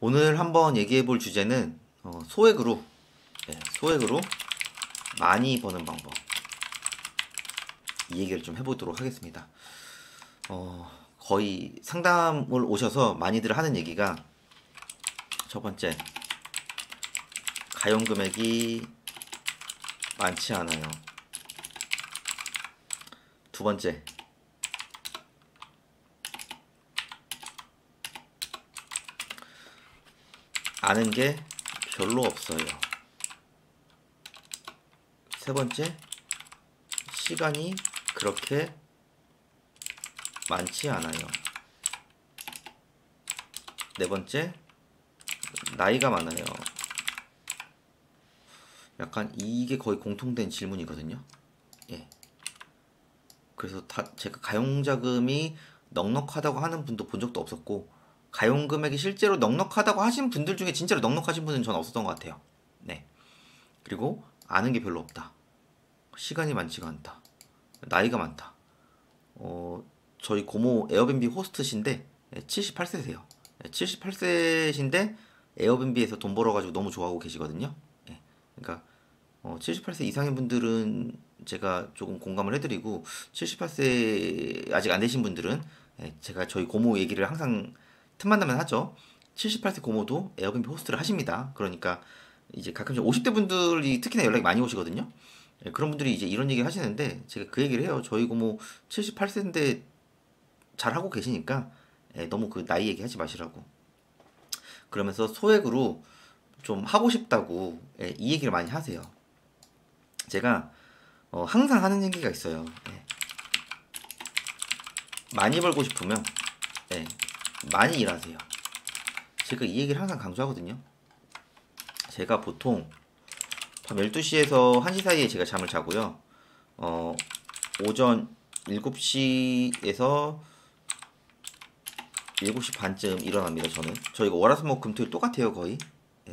오늘 한번 얘기해 볼 주제는 소액으로 소액으로 많이 버는 방법, 이 얘기를 좀 해보도록 하겠습니다. 거의 상담을 오셔서 많이들 하는 얘기가, 첫 번째, 가용 금액이 많지 않아요. 두 번째, 아는 게 별로 없어요. 세 번째, 시간이 그렇게 많지 않아요. 네 번째, 나이가 많아요. 약간 이게 거의 공통된 질문이거든요. 예. 그래서 제가 가용자금이 넉넉하다고 하는 분도 본 적도 없었고, 가용금액이 실제로 넉넉하다고 하신 분들 중에 진짜로 넉넉하신 분은 전 없었던 것 같아요. 네. 그리고 아는 게 별로 없다. 시간이 많지가 않다. 나이가 많다. 저희 고모 에어비앤비 호스트신데 78세세요. 78세신데 에어비앤비에서 돈 벌어가지고 너무 좋아하고 계시거든요. 그러니까 78세 이상인 분들은 제가 조금 공감을 해드리고, 78세 아직 안 되신 분들은 제가 저희 고모 얘기를 항상 틈만 나면 하죠. 78세 고모도 에어비앤비 호스트를 하십니다. 그러니까 이제 가끔씩 50대 분들이 특히나 연락이 많이 오시거든요. 그런 분들이 이제 이런 얘기를 하시는데 제가 그 얘기를 해요. 저희 고모 78세인데 잘 하고 계시니까 너무 그 나이 얘기하지 마시라고. 그러면서 소액으로 좀 하고 싶다고 이 얘기를 많이 하세요. 제가 항상 하는 얘기가 있어요. 많이 벌고 싶으면 많이 일하세요. 제가 이 얘기를 항상 강조하거든요. 제가 보통 밤 12시에서 1시 사이에 제가 잠을 자고요. 오전 7시에서 7시 반쯤 일어납니다. 저희가 월화수목금토일 똑같아요. 거의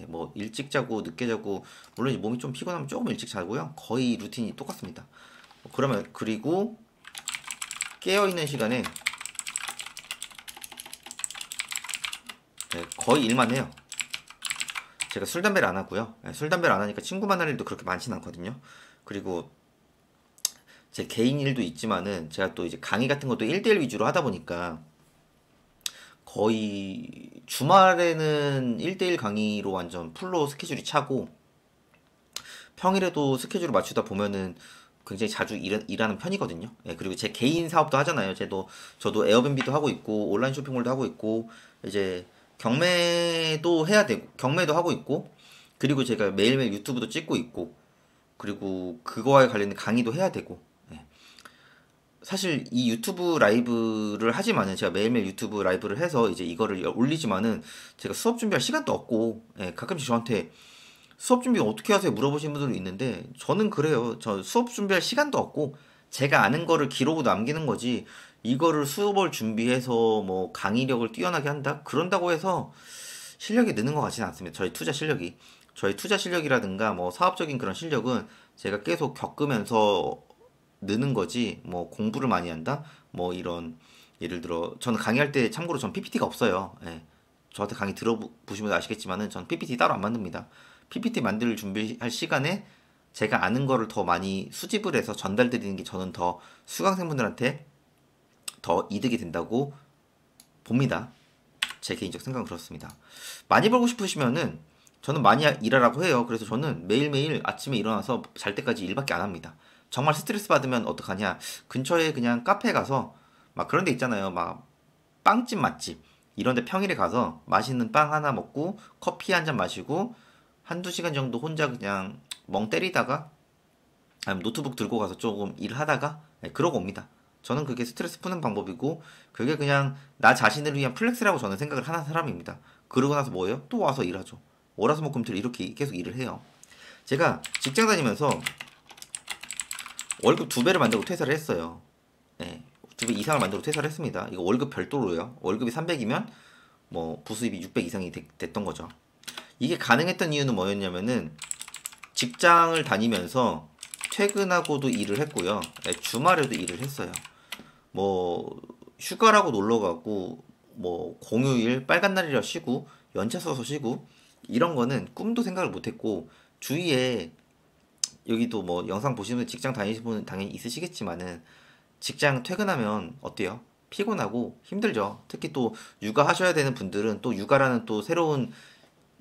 뭐 일찍 자고 늦게 자고, 물론 이제 몸이 좀 피곤하면 조금 일찍 자고요. 거의 루틴이 똑같습니다. 그러면 그리고 깨어있는 시간에 거의 일만 해요. 제가 술 담배를 안 하고요. 술 담배를 안 하니까 친구 만날 일도 그렇게 많지는 않거든요. 그리고 제 개인 일도 있지만은 제가 또 이제 강의 같은 것도 1대1 위주로 하다 보니까 거의 주말에는 1대1 강의로 완전 풀로 스케줄이 차고, 평일에도 스케줄을 맞추다 보면은 굉장히 자주 일하는 편이거든요. 그리고 제 개인 사업도 하잖아요. 저도 에어비앤비도 하고 있고 온라인 쇼핑몰도 하고 있고, 이제 경매도 해야 되고 경매도 하고 있고, 그리고 제가 매일매일 유튜브도 찍고 있고, 그리고 그거와 관련된 강의도 해야 되고. 사실 이 유튜브 라이브를 하지만은, 제가 매일매일 유튜브 라이브를 해서 이제 이거를 올리지만은 제가 수업 준비할 시간도 없고, 가끔씩 저한테 수업 준비 어떻게 하세요 물어보시는 분들도 있는데, 저는 그래요. 저 수업 준비할 시간도 없고 제가 아는 거를 기록으로 남기는 거지, 이거를 수업을 준비해서 뭐 강의력을 뛰어나게 한다 그런다고 해서 실력이 느는 것 같지는 않습니다. 저희 투자 실력이라든가 뭐 사업적인 그런 실력은 제가 계속 겪으면서 느는 거지, 뭐 공부를 많이 한다 뭐 이런, 예를 들어 저는 강의할 때 참고로 전 PPT가 없어요. 저한테 강의 들어보시면 아시겠지만은 전 PPT 따로 안 만듭니다. PPT 만들 준비할 시간에 제가 아는 거를 더 많이 수집을 해서 전달드리는 게 저는 더 수강생분들한테 더 이득이 된다고 봅니다. 제 개인적 생각은 그렇습니다. 많이 벌고 싶으시면은 저는 많이 일하라고 해요. 그래서 저는 매일매일 아침에 일어나서 잘 때까지 일밖에 안 합니다. 정말 스트레스 받으면 어떡하냐? 근처에 그냥 카페 가서, 막 그런 데 있잖아요. 막 빵집 맛집 이런 데 평일에 가서 맛있는 빵 하나 먹고 커피 한 잔 마시고 한두 시간 정도 혼자 그냥 멍 때리다가, 아니면 노트북 들고 가서 조금 일하다가 그러고 옵니다. 저는 그게 스트레스 푸는 방법이고, 그게 그냥 나 자신을 위한 플렉스라고 저는 생각을 하는 사람입니다. 그러고 나서 뭐예요? 또 와서 일하죠. 월화수목금토일 이렇게 계속 일을 해요. 제가 직장 다니면서 월급 2배를 만들고 퇴사를 했어요. 2배 이상을 만들고 퇴사를 했습니다. 이거 월급 별도로요. 월급이 300이면 뭐 부수입이 600 이상이 됐던 거죠. 이게 가능했던 이유는 뭐였냐면은, 직장을 다니면서 퇴근하고도 일을 했고요. 주말에도 일을 했어요. 뭐 휴가라고 놀러 가고, 뭐 공휴일 빨간 날이라 쉬고, 연차 써서 쉬고 이런 거는 꿈도 생각을 못했고 주위에 여기도 뭐 영상 보시는 분 직장 다니시는 분 당연히 있으시겠지만은 직장 퇴근하면 어때요? 피곤하고 힘들죠. 특히 또 육아 하셔야 되는 분들은 또 육아라는 또 새로운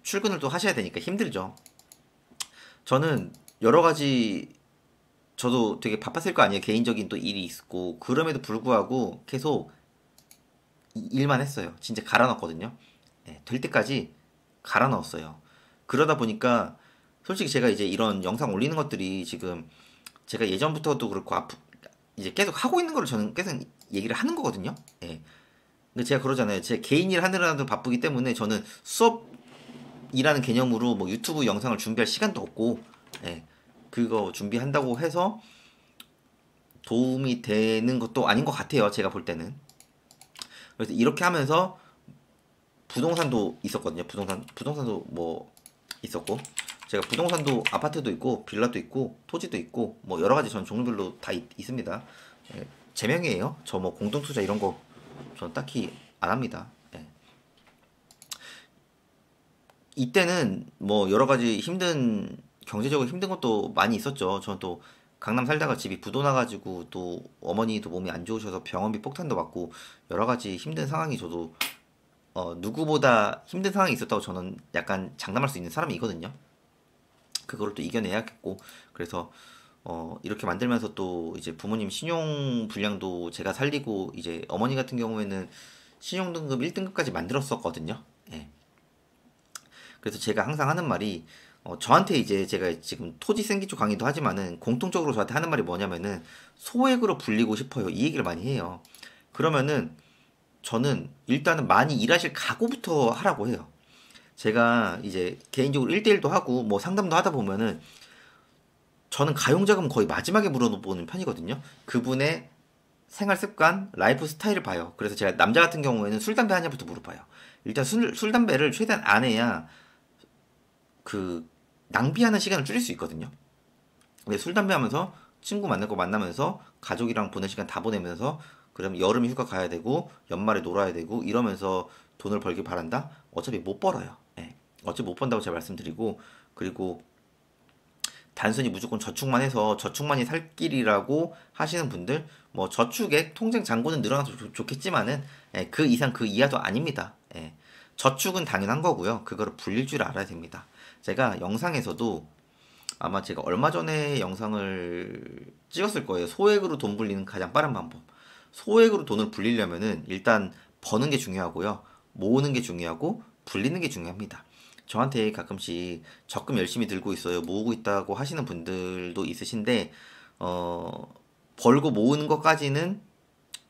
출근을 또 하셔야 되니까 힘들죠. 저는 여러 가지 저도 되게 바빴을 거 아니에요. 개인적인 또 일이 있고 그럼에도 불구하고 계속 일만 했어요. 진짜 갈아 넣었거든요. 예, 될 때까지 갈아 넣었어요. 그러다 보니까 솔직히 제가 이제 이런 영상 올리는 것들이 지금 제가 예전부터도 그렇고 이제 계속 하고 있는 거를 저는 계속 얘기를 하는 거거든요. 예. 근데 제가 그러잖아요. 제 개인 일 하느라도 바쁘기 때문에 저는 수업이라는 개념으로 뭐 유튜브 영상을 준비할 시간도 없고, 예. 그거 준비한다고 해서 도움이 되는 것도 아닌 것 같아요. 제가 볼 때는. 그래서 이렇게 하면서 부동산도 있었거든요. 부동산도 뭐 있었고, 제가 부동산도 아파트도 있고, 빌라도 있고, 토지도 있고, 뭐 여러 가지 전 종류별로 다 있습니다. 예, 제 명의예요. 저 뭐 공동투자 이런 거 저는 딱히 안 합니다. 예. 이때는 뭐 여러 가지 경제적으로 힘든 것도 많이 있었죠. 저는 또 강남 살다가 집이 부도 나가지고 또 어머니도 몸이 안 좋으셔서 병원비 폭탄도 맞고 여러 가지 힘든 상황이 저도 누구보다 힘든 상황이 있었다고 저는 약간 장담할 수 있는 사람이거든요. 그거를 또 이겨내야겠고 그래서 이렇게 만들면서 또 이제 부모님 신용 불량도 제가 살리고 이제 어머니 같은 경우에는 신용 등급 1등급까지 만들었었거든요. 예. 그래서 제가 항상 하는 말이 저한테 이제 제가 지금 토지 생기초 강의도 하지만은 공통적으로 저한테 하는 말이 뭐냐면은 소액으로 불리고 싶어요. 이 얘기를 많이 해요. 그러면은 저는 일단은 많이 일하실 각오부터 하라고 해요. 제가 이제 개인적으로 1대1도 하고 뭐 상담도 하다 보면은 저는 가용자금 거의 마지막에 물어보는 편이거든요. 그분의 생활 습관, 라이프 스타일을 봐요. 그래서 제가 남자 같은 경우에는 술, 담배 하냐부터 물어봐요. 일단 술, 담배를 최대한 안 해야 그 낭비하는 시간을 줄일 수 있거든요. 근데 술, 담배 하면서 친구 만날 거 만나면서 가족이랑 보낼 시간 다 보내면서 그럼 여름 휴가 가야 되고 연말에 놀아야 되고 이러면서 돈을 벌길 바란다? 어차피 못 벌어요. 예. 어차피 못 번다고 제가 말씀드리고 그리고 단순히 무조건 저축만 해서 저축만이 살 길이라고 하시는 분들 뭐 저축액 통장 잔고는 늘어나서 좋겠지만은 예, 그 이상 그 이하도 아닙니다. 예. 저축은 당연한 거고요. 그거를 불릴 줄 알아야 됩니다. 제가 영상에서도 아마 제가 얼마 전에 영상을 찍었을 거예요. 소액으로 돈 불리는 가장 빠른 방법. 소액으로 돈을 불리려면은 일단 버는 게 중요하고요. 모으는 게 중요하고 불리는 게 중요합니다. 저한테 가끔씩 적금 열심히 들고 있어요. 모으고 있다고 하시는 분들도 있으신데 벌고 모으는 것까지는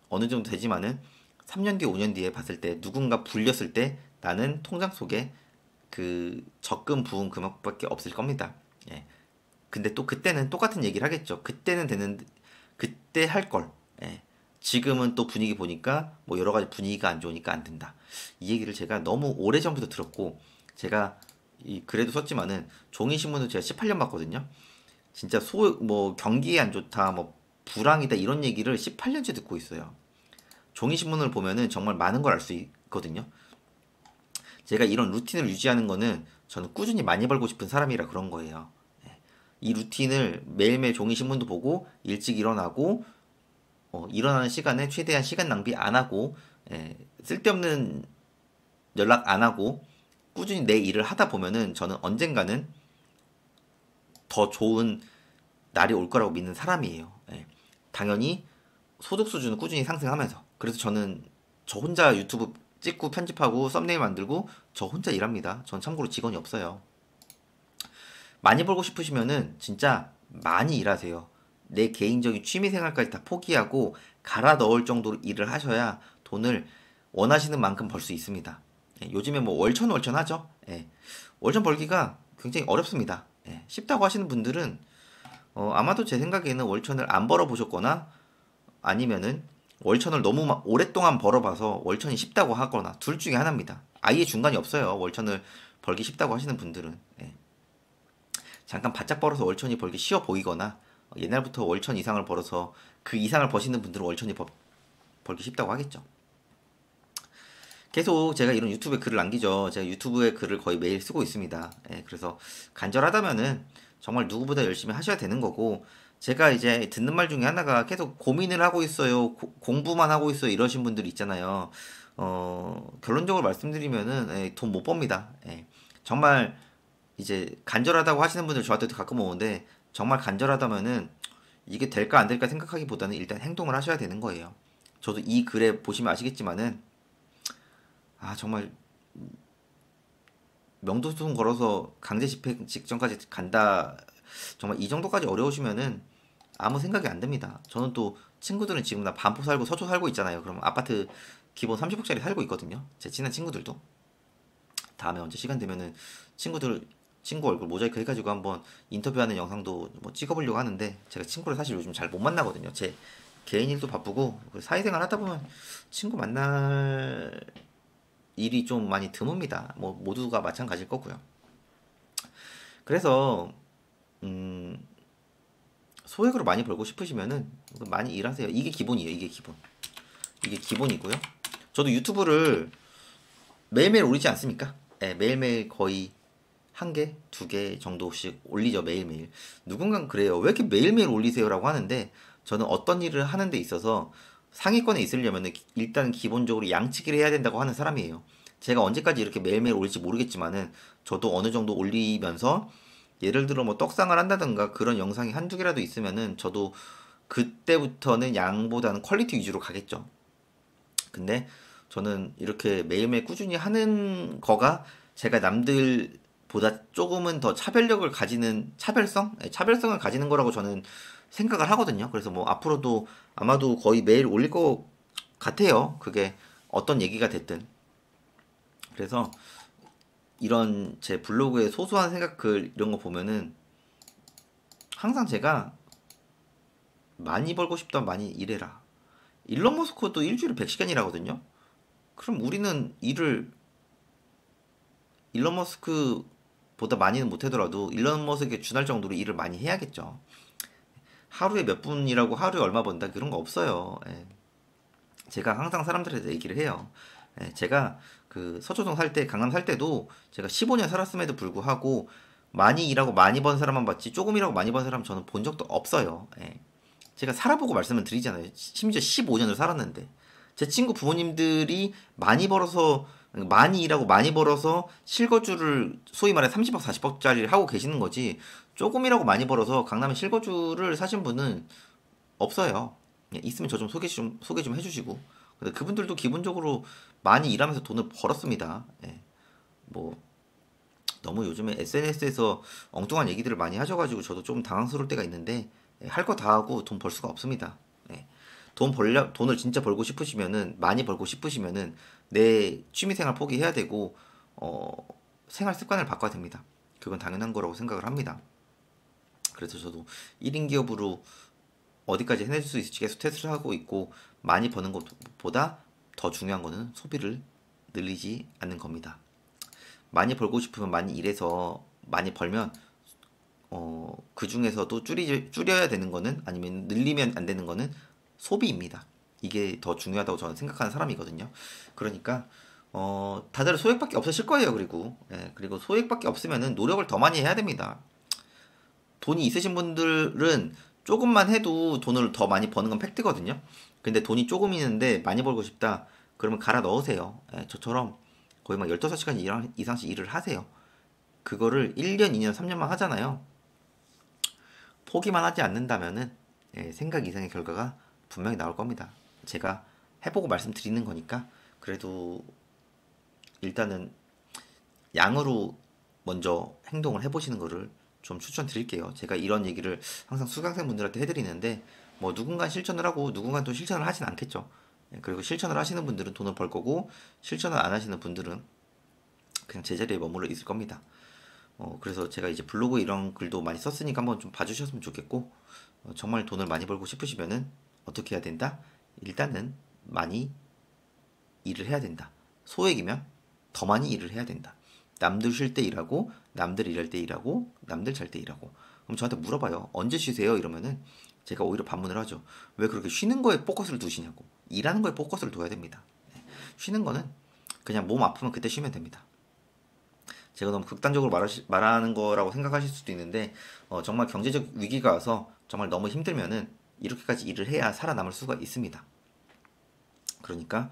어느 정도 되지만은 3년 뒤, 5년 뒤에 봤을 때 누군가 불렸을 때 나는 통장 속에 그 적금 부은 금액밖에 없을 겁니다. 예. 근데 또 그때는 똑같은 얘기를 하겠죠. 그때는 되는데 그때 할 걸. 예. 지금은 또 분위기 보니까 뭐 여러 가지 분위기가 안 좋으니까 안 된다. 이 얘기를 제가 너무 오래 전부터 들었고 제가 이 글에도 썼지만은 종이 신문도 제가 18년 봤거든요. 진짜 뭐 경기에 안 좋다, 뭐 불황이다 이런 얘기를 18년째 듣고 있어요. 종이 신문을 보면은 정말 많은 걸 알 수 있거든요. 제가 이런 루틴을 유지하는 거는 저는 꾸준히 많이 벌고 싶은 사람이라 그런 거예요. 예. 이 루틴을 매일매일 종이 신문도 보고 일찍 일어나고 일어나는 시간에 최대한 시간 낭비 안 하고 쓸데없는 연락 안 하고 꾸준히 내 일을 하다 보면은 저는 언젠가는 더 좋은 날이 올 거라고 믿는 사람이에요. 예. 당연히 소득 수준은 꾸준히 상승하면서 그래서 저는 저 혼자 유튜브 찍고 편집하고 썸네일 만들고 저 혼자 일합니다. 전 참고로 직원이 없어요. 많이 벌고 싶으시면은 진짜 많이 일하세요. 내 개인적인 취미 생활까지 다 포기하고 갈아 넣을 정도로 일을 하셔야 돈을 원하시는 만큼 벌 수 있습니다. 예, 요즘에 뭐 월천 하죠. 예, 월천 벌기가 굉장히 어렵습니다. 예, 쉽다고 하시는 분들은 아마도 제 생각에는 월천을 안 벌어 보셨거나 아니면은 월천을 너무 오랫동안 벌어봐서 월천이 쉽다고 하거나 둘 중에 하나입니다. 아예 중간이 없어요. 월천을 벌기 쉽다고 하시는 분들은 예. 잠깐 바짝 벌어서 월천이 벌기 쉬워 보이거나 옛날부터 월천 이상을 벌어서 그 이상을 버시는 분들은 월천이 벌기 쉽다고 하겠죠. 계속 제가 이런 유튜브에 글을 남기죠. 제가 유튜브에 글을 거의 매일 쓰고 있습니다. 예, 그래서 간절하다면은 정말 누구보다 열심히 하셔야 되는 거고, 제가 이제 듣는 말 중에 하나가 계속 고민을 하고 있어요. 공부만 하고 있어요. 이러신 분들 있잖아요. 결론적으로 말씀드리면은 돈 못 법니다. 예, 정말 이제 간절하다고 하시는 분들 저한테도 가끔 오는데, 정말 간절하다면은 이게 될까 안 될까 생각하기보다는 일단 행동을 하셔야 되는 거예요. 저도 이 글에 보시면 아시겠지만은 정말 명도소송 걸어서 강제 집행 직전까지 간다. 정말 이 정도까지 어려우시면은 아무 생각이 안 듭니다. 저는 또 친구들은 지금 나 반포 살고 서초 살고 있잖아요. 그럼 아파트 기본 30억짜리 살고 있거든요. 제 친한 친구들도. 다음에 언제 시간 되면은 친구 얼굴 모자이크 해가지고 한번 인터뷰하는 영상도 뭐 찍어보려고 하는데, 제가 친구를 사실 요즘 잘 못 만나거든요. 제 개인 일도 바쁘고 사회생활 하다 보면 친구 만날 일이 좀 많이 드뭅니다. 뭐 모두가 마찬가지일 거고요. 그래서 음, 소액으로 많이 벌고 싶으시면은 많이 일하세요. 이게 기본이에요. 이게 기본. 이게 기본이고요. 저도 유튜브를 매일매일 올리지 않습니까? 네, 매일매일 거의 한 개, 두 개 정도씩 올리죠. 매일매일. 누군가는 그래요. 왜 이렇게 매일매일 올리세요라고 하는데, 저는 어떤 일을 하는 데 있어서 상위권에 있으려면 일단 기본적으로 양치기를 해야 된다고 하는 사람이에요. 제가 언제까지 이렇게 매일매일 올릴지 모르겠지만은 저도 어느 정도 올리면서, 예를 들어 뭐 떡상을 한다든가 그런 영상이 한두 개라도 있으면은 저도 그때부터는 양보다는 퀄리티 위주로 가겠죠. 근데 저는 이렇게 매일매일 꾸준히 하는 거가 제가 남들보다 조금은 더 차별력을 가지는 차별성? 네, 차별성을 가지는 거라고 저는 생각을 하거든요. 그래서 뭐 앞으로도 아마도 거의 매일 올릴 것 같아요. 그게 어떤 얘기가 됐든. 그래서 이런 제 블로그의 소소한 생각글 이런 거 보면은 항상 제가 많이 벌고 싶다 많이 일해라. 일론 머스크도 일주일에 100시간 일하거든요. 그럼 우리는 일을 일론 머스크보다 많이는 못하더라도 일론 머스크에 준할 정도로 일을 많이 해야겠죠. 하루에 몇 분이라고 하루에 얼마 번다 그런 거 없어요. 예. 제가 항상 사람들한테 얘기를 해요. 예, 제가 그 서초동 살 때, 강남 살 때도 제가 15년 살았음에도 불구하고 많이 일하고 많이 번 사람만 봤지 조금 일하고 많이 번 사람 저는 본 적도 없어요. 예. 제가 살아보고 말씀을 드리잖아요. 심지어 15년을 살았는데. 제 친구 부모님들이 많이 일하고 많이 벌어서 실거주를 소위 말해 30억, 40억짜리를 하고 계시는 거지, 조금 일하고 많이 벌어서 강남에 실거주를 사신 분은 없어요. 예, 있으면 저 좀 소개 좀 해주시고. 근데 그분들도 기본적으로 많이 일하면서 돈을 벌었습니다. 예, 뭐 너무 요즘에 SNS에서 엉뚱한 얘기들을 많이 하셔가지고 저도 좀 당황스러울 때가 있는데, 할 거 다 하고 돈 벌 수가 없습니다. 예. 돈을 진짜 벌고 싶으시면은, 많이 벌고 싶으시면은 내 취미생활 포기해야 되고 어, 생활 습관을 바꿔야 됩니다. 그건 당연한 거라고 생각을 합니다. 그래서 저도 1인 기업으로 어디까지 해낼 수 있을지 계속 테스트를 하고 있고, 많이 버는 것보다 더 중요한 거는 소비를 늘리지 않는 겁니다. 많이 벌고 싶으면 많이 일해서 많이 벌면 그 중에서도 줄여야 되는 거는, 아니면 늘리면 안 되는 거는 소비입니다. 이게 더 중요하다고 저는 생각하는 사람이거든요. 그러니까 다들 소액밖에 없으실 거예요. 그리고 소액밖에 없으면은 노력을 더 많이 해야 됩니다. 돈이 있으신 분들은 조금만 해도 돈을 더 많이 버는 건 팩트거든요. 근데 돈이 조금 있는데 많이 벌고 싶다. 그러면 갈아 넣으세요. 저처럼 거의 막 15시간 이상씩 일을 하세요. 그거를 1년, 2년, 3년만 하잖아요. 포기만 하지 않는다면은 생각 이상의 결과가 분명히 나올 겁니다. 제가 해보고 말씀드리는 거니까 그래도 일단은 양으로 먼저 행동을 해보시는 거를 좀 추천드릴게요. 제가 이런 얘기를 항상 수강생분들한테 해드리는데, 뭐 누군가 실천을 하고 누군가 또 실천을 하진 않겠죠. 그리고 실천을 하시는 분들은 돈을 벌 거고, 실천을 안 하시는 분들은 그냥 제자리에 머물러 있을 겁니다. 그래서 제가 이제 블로그 이런 글도 많이 썼으니까 한번 좀 봐주셨으면 좋겠고, 정말 돈을 많이 벌고 싶으시면은 어떻게 해야 된다? 일단은 많이 일을 해야 된다. 소액이면 더 많이 일을 해야 된다. 남들 쉴 때 일하고, 남들 일할 때 일하고, 남들 잘 때 일하고. 그럼 저한테 물어봐요. 언제 쉬세요? 이러면은 제가 오히려 반문을 하죠. 왜 그렇게 쉬는 거에 포커스를 두시냐고. 일하는 거에 포커스를 둬야 됩니다. 쉬는 거는 그냥 몸 아프면 그때 쉬면 됩니다. 제가 너무 극단적으로 말하는 거라고 생각하실 수도 있는데 정말 경제적 위기가 와서 정말 너무 힘들면은 이렇게까지 일을 해야 살아남을 수가 있습니다. 그러니까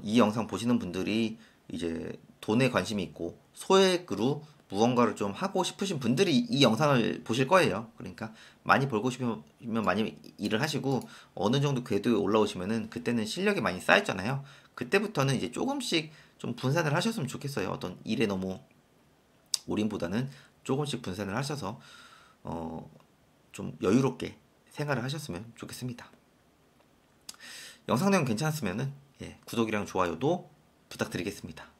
이 영상 보시는 분들이 이제 돈에 관심이 있고 소액으로 무언가를 좀 하고 싶으신 분들이 이 영상을 보실 거예요. 그러니까 많이 벌고 싶으면 많이 일을 하시고 어느 정도 궤도에 올라오시면은 그때는 실력이 많이 쌓였잖아요. 그때부터는 이제 조금씩 좀 분산을 하셨으면 좋겠어요. 어떤 일에 너무 올인보다는 조금씩 분산을 하셔서 어, 좀 여유롭게 생활을 하셨으면 좋겠습니다. 영상 내용 괜찮았으면은 구독이랑 좋아요도 부탁드리겠습니다.